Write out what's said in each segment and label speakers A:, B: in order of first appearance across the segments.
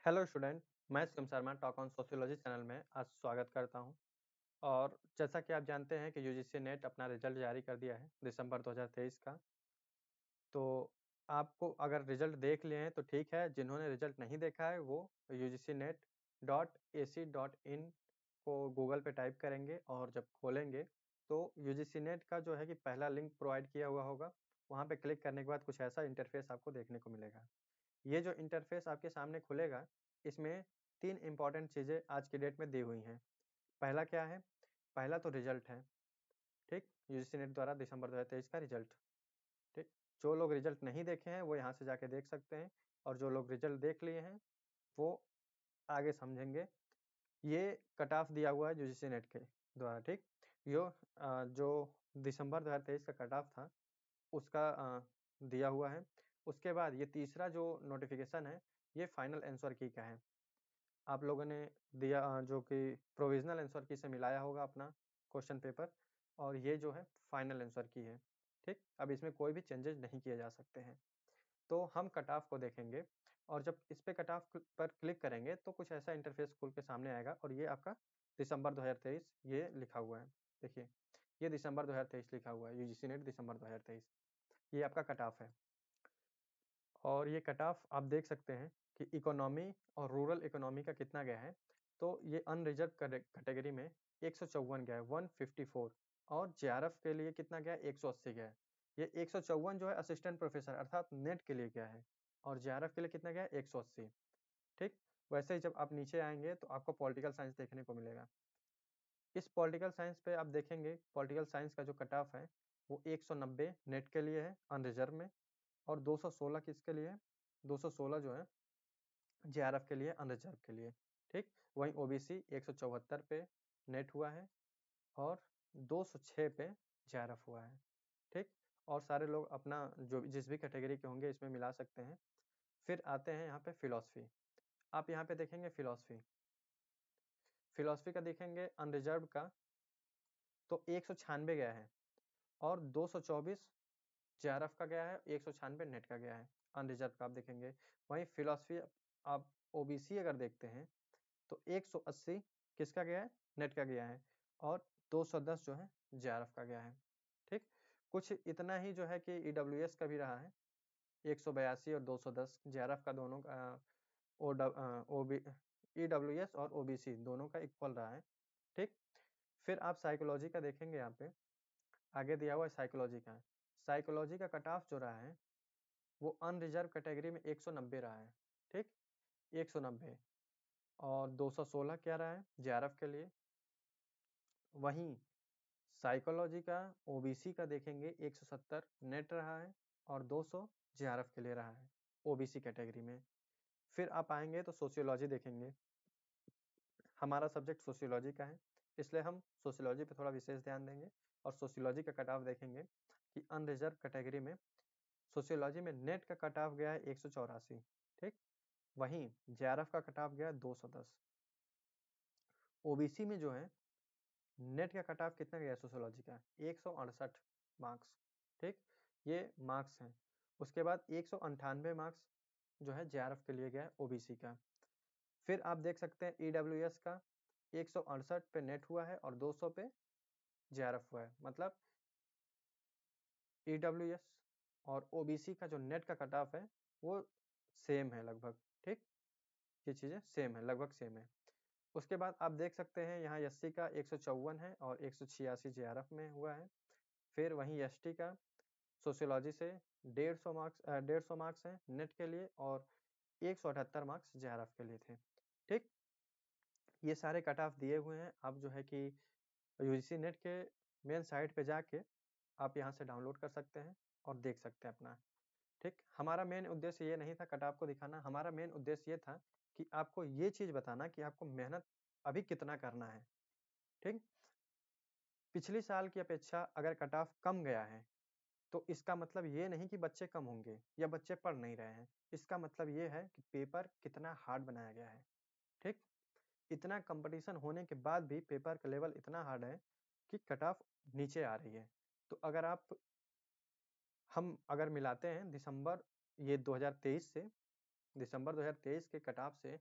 A: Hello student, मैं Shivam Sharma talk on sociology channel में आज स्वागत करता हूं। और जैसा कि आप जानते हैं कि यूजीसी नेट अपना रिजल्ट जारी कर दिया है दिसंबर 2023 का। तो आपको अगर रिजल्ट देख लिए हैं तो ठीक है, जिन्होंने रिजल्ट नहीं देखा है वो UGCNet.ac.in को गूगल पे टाइप करेंगे और जब खोलेंगे तो यूजीसी नेट का जो है कि पहला लिंक प्रोवाइड किया हुआ होगा। वहाँ पे क्लिक करने के बाद कुछ ऐसा इंटरफेस आपको देखने को मिलेगा। ये जो इंटरफेस आपके सामने खुलेगा, इसमें 3 इम्पोर्टेंट चीज़ें आज की डेट में दी हुई हैं। पहला क्या है? पहला तो रिजल्ट है, ठीक? यूजीसी नेट द्वारा दिसंबर 2023 का रिजल्ट, ठीक? जो लोग रिजल्ट नहीं देखे हैं, वो यहाँ से जाके देख सकते हैं और जो लोग रिजल्ट देख लिए हैं, वो आगे समझेंगे। ये कट ऑफ दिया हुआ है यूजीसी नेट के द्वारा, ठीक? जो दिसंबर 2023 का कट ऑफ था, उसका दिया हुआ है। उसके बाद ये तीसरा जो नोटिफिकेशन है, ये फाइनल आंसर की का है। आप लोगों ने दिया जो कि प्रोविजनल आंसर की से मिलाया होगा अपना क्वेश्चन पेपर, और ये जो है फाइनल आंसर की है, ठीक? अब इसमें कोई भी चेंजेस नहीं किए जा सकते हैं। तो हम कट ऑफ को देखेंगे और जब इस पे कट ऑफ पर क्लिक करेंगे तो कुछ ऐसा इंटरफेस खुल के सामने आएगा और ये आपका दिसंबर 2023 ये लिखा हुआ है। देखिए, ये दिसंबर 2023 लिखा हुआ है, यूजीसी नेट दिसंबर 2023, ये आपका कट ऑफ है। और ये कट ऑफ आप देख सकते हैं कि इकोनॉमी और रूरल इकोनॉमी का कितना गया है। तो ये अनरिजर्व कैटेगरी में 154 गया है, 154। और जेआरएफ के लिए कितना गया है? 180 गया है। ये 154 जो है असिस्टेंट प्रोफेसर अर्थात नेट के लिए गया है, और जेआरएफ के लिए कितना गया है? 180, ठीक? वैसे ही जब आप नीचे आएंगे तो आपको पॉलिटिकल साइंस देखने को मिलेगा। इस पॉलिटिकल साइंस पे आप देखेंगे, पॉलिटिकल साइंस का जो कट ऑफ है वो 190 नेट के लिए है अनरिजर्व में, और 216 किसके लिए है? 216 जो है जेआरएफ के लिए, अनरिजर्व के लिए, ठीक? वहीं ओबीसी 174 पे नेट हुआ है और 206 पे जेआरएफ हुआ है, ठीक? और सारे लोग अपना जो जिस भी कैटेगरी के होंगे इसमें मिला सकते हैं। फिर आते हैं यहाँ पे फिलॉसफी। आप यहाँ पे देखेंगे फिलॉसफी, फिलॉसफी का देखेंगे अनरिजर्व का तो 196 गया है, और 224 जेआरएफ का गया है, 196 नेट का गया है अनरिजर्व का आप देखेंगे। वहीं फिलॉसफी आप ओबीसी अगर देखते हैं तो 180 किसका गया है? नेट का गया है, और 210 जो है जेआरएफ का गया है, ठीक? कुछ इतना ही जो है कि ईडब्ल्यूएस का भी रहा है, 182 और 210 जेआरएफ का दोनों का, ईडब्ल्यूएस और ओबीसी दोनों का इक्वल रहा है, ठीक? फिर आप साइकोलॉजी का देखेंगे, यहाँ पे आगे दिया हुआ है साइकोलॉजी का। साइकोलॉजी का कट ऑफ जो रहा है वो अनरिजर्व कैटेगरी में 190 रहा है, ठीक? 190, और 216 क्या रहा है? जेआरएफ के लिए। वहीं साइकोलॉजी का ओबीसी का देखेंगे 170 नेट रहा है, और 200 जेआरएफ के लिए रहा है ओबीसी कैटेगरी में। फिर आप आएंगे तो सोशियोलॉजी देखेंगे। हमारा सब्जेक्ट सोशियोलॉजी का है, इसलिए हम सोशियोलॉजी पे थोड़ा विशेष ध्यान देंगे और सोशियोलॉजी का कट ऑफ देखेंगे कि अनरिजर्व कैटेगरी में सोशियोलॉजी में नेट का कट ऑफ गया है 184, ठीक? वहीं जेआरएफ का कट ऑफ गया है 210। ओबीसी में जो है नेट का कट ऑफ कितना गया सोशियोलॉजी का? 168 मार्क्स, ठीक? ये मार्क्स हैं। उसके बाद 198 मार्क्स जो है जेआरएफ के लिए गया है ओबीसी का। फिर आप देख सकते हैं ईडब्ल्यूएस का 168 पे नेट हुआ है और 200 पे जेआरएफ हुआ है। मतलब ईडब्ल्यूएस और ओबीसी का जो नेट का कट ऑफ है वो सेम है लगभग, ठीक? ये चीज़ें सेम है, लगभग सेम है। उसके बाद आप देख सकते हैं यहाँ एससी का 154 है और 186 जेआरएफ में हुआ है। फिर वहीं एसटी का सोशियोलॉजी से 150 मार्क्स हैं नेट के लिए, और 178 मार्क्स जेआरएफ के लिए थे, ठीक? ये सारे कट ऑफ दिए हुए हैं। आप जो है कि यूजीसी नेट के मेन साइट पे जाके आप यहाँ से डाउनलोड कर सकते हैं और देख सकते हैं अपना, ठीक? हमारा मेन उद्देश्य ये नहीं था कट ऑफ को दिखाना, हमारा मेन उद्देश्य ये था कि आपको ये चीज़ बताना कि आपको मेहनत अभी कितना करना है, ठीक? पिछली साल की अपेक्षा अगर कट ऑफ कम गया है तो इसका मतलब ये नहीं कि बच्चे कम होंगे या बच्चे पढ़ नहीं रहे हैं। इसका मतलब ये है कि पेपर कितना हार्ड बनाया गया है, ठीक? इतना कंपटीशन होने के बाद भी पेपर का लेवल इतना हार्ड है कि कट ऑफ नीचे आ रही है। तो अगर हम अगर मिलाते हैं दिसंबर ये 2023 से दिसंबर 2023 के कट ऑफ से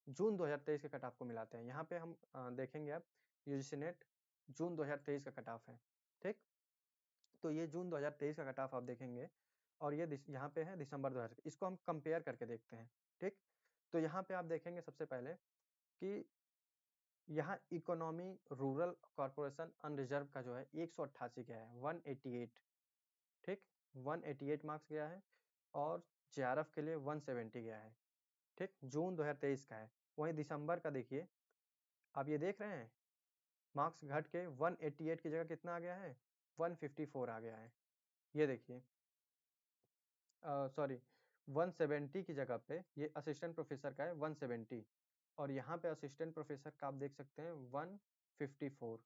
A: जून 2023 के कट ऑफ को मिलाते हैं। यहाँ पे हम देखेंगे अब यूजीसी नेट जून 2023 का कट ऑफ है, ठीक। तो ये जून 2023 का कट ऑफ आप देखेंगे और ये यहाँ पे है दिसंबर 2000, इसको हम कंपेयर करके देखते हैं, ठीक। तो यहाँ पे आप देखेंगे सबसे पहले कि यहाँ इकोनॉमी रूरल कॉर्पोरेशन अनरिजर्व का जो है 188 गया है, 188, ठीक, 188 मार्क्स गया है और जेआरएफ के लिए 170 गया है, ठीक, जून 2023 का है। वहीं दिसंबर का देखिए, आप ये देख रहे हैं मार्क्स घट के 188 की जगह कितना आ गया है, 154 आ गया है। ये देखिए सॉरी 170 की जगह पे ये असिस्टेंट प्रोफेसर का है 170 और यहाँ पे असिस्टेंट प्रोफेसर का आप देख सकते हैं 154।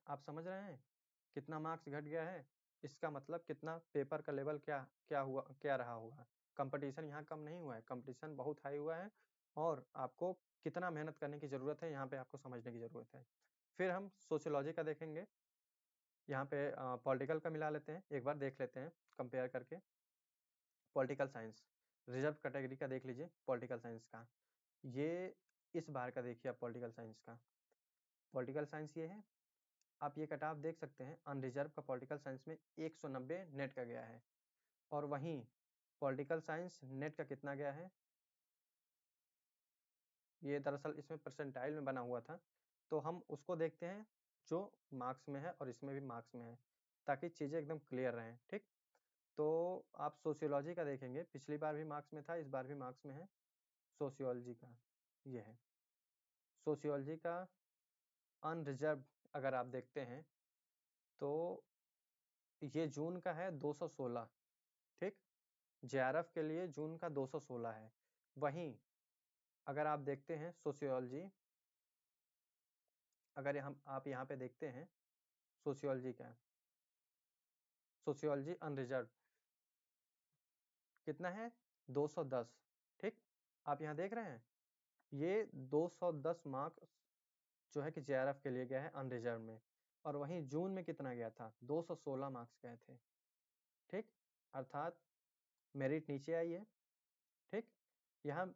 A: आप समझ रहे हैं कितना मार्क्स घट गया है? इसका मतलब कितना पेपर का लेवल क्या रहा होगा। कंपटीशन यहाँ कम नहीं हुआ है, कंपटीशन बहुत हाई हुआ है और आपको कितना मेहनत करने की ज़रूरत है यहाँ पे आपको समझने की ज़रूरत है। फिर हम सोशियोलॉजी का देखेंगे, यहाँ पे पॉलिटिकल का मिला लेते हैं, एक बार देख लेते हैं कंपेयर करके। पॉलिटिकल साइंस रिजर्व कैटेगरी का देख लीजिए, पॉलिटिकल साइंस का ये इस बार का देखिए आप पॉलिटिकल साइंस का। पॉलिटिकल साइंस ये है, आप ये कट ऑफ देख सकते हैं अनरिजर्व का पॉलिटिकल साइंस में 190 नेट का गया है और वहीं पॉलिटिकल साइंस नेट का कितना गया है, ये दरअसल इसमें परसेंटाइल में बना हुआ था, तो हम उसको देखते हैं जो मार्क्स में है और इसमें भी मार्क्स में है ताकि चीज़ें एकदम क्लियर रहें, ठीक। तो आप सोशियोलॉजी का देखेंगे, पिछली बार भी मार्क्स में था, इस बार भी मार्क्स में है। सोशियोलॉजी का ये है, सोशियोलॉजी का अनरिजर्व अगर आप देखते हैं तो ये जून का है 216, ठीक। जेआरएफ के लिए जून का 216 है। वहीं अगर आप देखते हैं सोशियोलॉजी, अगर हम आप यहाँ पे देखते हैं सोशियोलॉजी का, सोशियोलॉजी अनरिजर्व कितना है 210, ठीक। आप यहाँ देख रहे हैं ये 210 मार्क्स जो है कि जेआरएफ के लिए गया है अनरिजर्व में और वहीं जून में कितना गया था 216 मार्क्स गए थे, ठीक। अर्थात मेरिट नीचे आई है, ठीक। यहाँ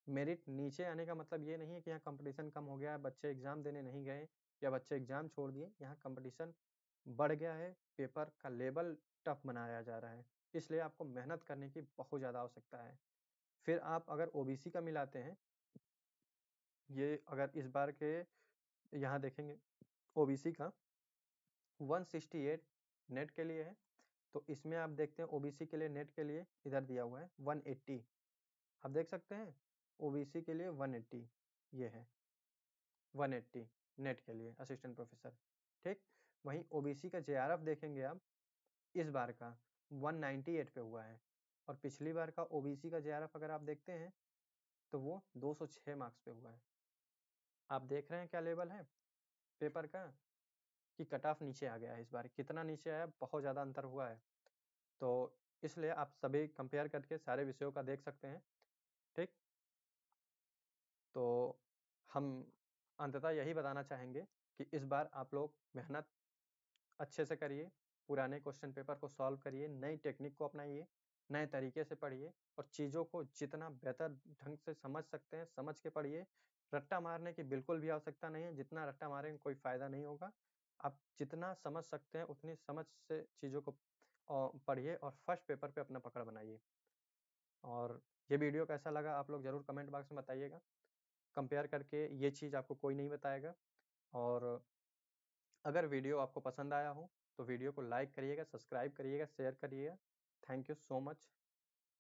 A: मेरिट नीचे आने का मतलब ये नहीं है कि यहाँ कंपटीशन कम हो गया है, बच्चे एग्जाम देने नहीं गए या बच्चे एग्जाम छोड़ दिए, यहाँ कंपटीशन बढ़ गया है, पेपर का लेवल टफ बनाया जा रहा है, इसलिए आपको मेहनत करने की बहुत ज़्यादा आवश्यकता है। फिर आप अगर ओबीसी का मिलाते हैं, ये अगर इस बार के यहाँ देखेंगे ओबीसी का 168 नेट के लिए है, तो इसमें आप देखते हैं ओबीसी के लिए नेट के लिए इधर दिया हुआ है 180, आप देख सकते हैं ओबीसी के लिए 180 ये है 180 नेट के लिए असिस्टेंट प्रोफेसर, ठीक। वहीं ओबीसी का जेआरएफ देखेंगे आप इस बार का 198 पे हुआ है और पिछली बार का ओबीसी का जेआरएफ अगर आप देखते हैं तो वो 206 मार्क्स पे हुआ है। आप देख रहे हैं क्या लेवल है पेपर का कि कट ऑफ नीचे आ गया है, इस बार कितना नीचे आया, बहुत ज़्यादा अंतर हुआ है। तो इसलिए आप सभी कंपेयर करके सारे विषयों का देख सकते हैं, ठीक। तो हम अंततः यही बताना चाहेंगे कि इस बार आप लोग मेहनत अच्छे से करिए, पुराने क्वेश्चन पेपर को सॉल्व करिए, नई टेक्निक को अपनाइए, नए तरीके से पढ़िए और चीज़ों को जितना बेहतर ढंग से समझ सकते हैं समझ के पढ़िए। रट्टा मारने की बिल्कुल भी आवश्यकता नहीं है, जितना रट्टा मारेंगे कोई फ़ायदा नहीं होगा। आप जितना समझ सकते हैं उतनी समझ से चीज़ों को पढ़िए और फर्स्ट पेपर पे अपना पकड़ बनाइए। और ये वीडियो कैसा लगा आप लोग ज़रूर कमेंट बॉक्स में बताइएगा। कंपेयर करके ये चीज़ आपको कोई नहीं बताएगा और अगर वीडियो आपको पसंद आया हो तो वीडियो को लाइक करिएगा, सब्सक्राइब करिएगा, शेयर करिएगा। Thank you so much.